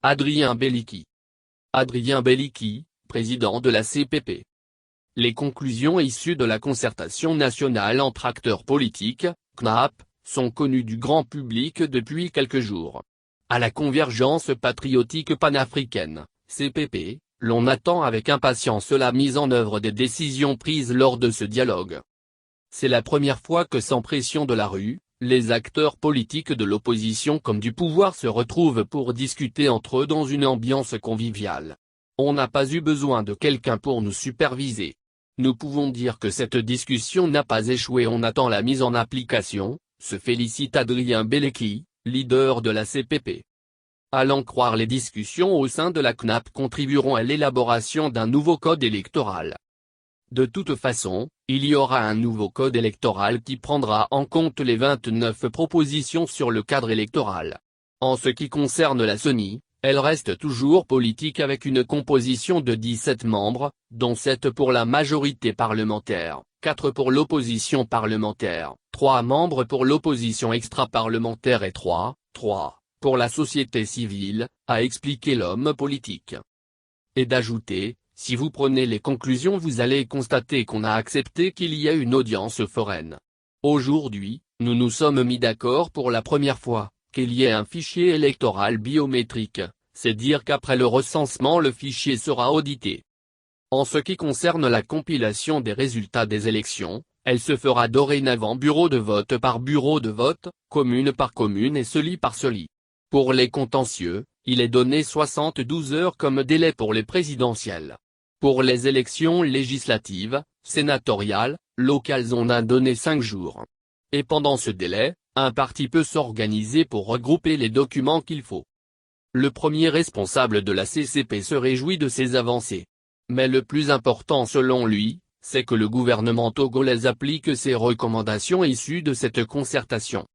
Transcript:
Adrien Bellicky. Adrien Bellicky, président de la CPP. Les conclusions issues de la concertation nationale entre acteurs politiques, CNAP, sont connues du grand public depuis quelques jours. À la convergence patriotique panafricaine, CPP, l'on attend avec impatience la mise en œuvre des décisions prises lors de ce dialogue. C'est la première fois que sans pression de la rue, les acteurs politiques de l'opposition comme du pouvoir se retrouvent pour discuter entre eux dans une ambiance conviviale. On n'a pas eu besoin de quelqu'un pour nous superviser. Nous pouvons dire que cette discussion n'a pas échoué, on attend la mise en application, se félicite Adrien Bellicky, leader de la CPP. À l'en croire, les discussions au sein de la CNAP contribueront à l'élaboration d'un nouveau code électoral. De toute façon, il y aura un nouveau code électoral qui prendra en compte les 29 propositions sur le cadre électoral. En ce qui concerne la CENI, elle reste toujours politique avec une composition de 17 membres, dont 7 pour la majorité parlementaire, 4 pour l'opposition parlementaire, 3 membres pour l'opposition extra-parlementaire et 3 pour la société civile, a expliqué l'homme politique. Et d'ajouter: si vous prenez les conclusions, vous allez constater qu'on a accepté qu'il y ait une audience foraine. Aujourd'hui, nous nous sommes mis d'accord pour la première fois, qu'il y ait un fichier électoral biométrique, c'est dire qu'après le recensement le fichier sera audité. En ce qui concerne la compilation des résultats des élections, elle se fera dorénavant bureau de vote par bureau de vote, commune par commune et CELI par CELI. Pour les contentieux, il est donné 72 heures comme délai pour les présidentielles. Pour les élections législatives, sénatoriales, locales, on a donné 5 jours. Et pendant ce délai, un parti peut s'organiser pour regrouper les documents qu'il faut. Le premier responsable de la CCP se réjouit de ces avancées. Mais le plus important selon lui, c'est que le gouvernement togolais applique ces recommandations issues de cette concertation.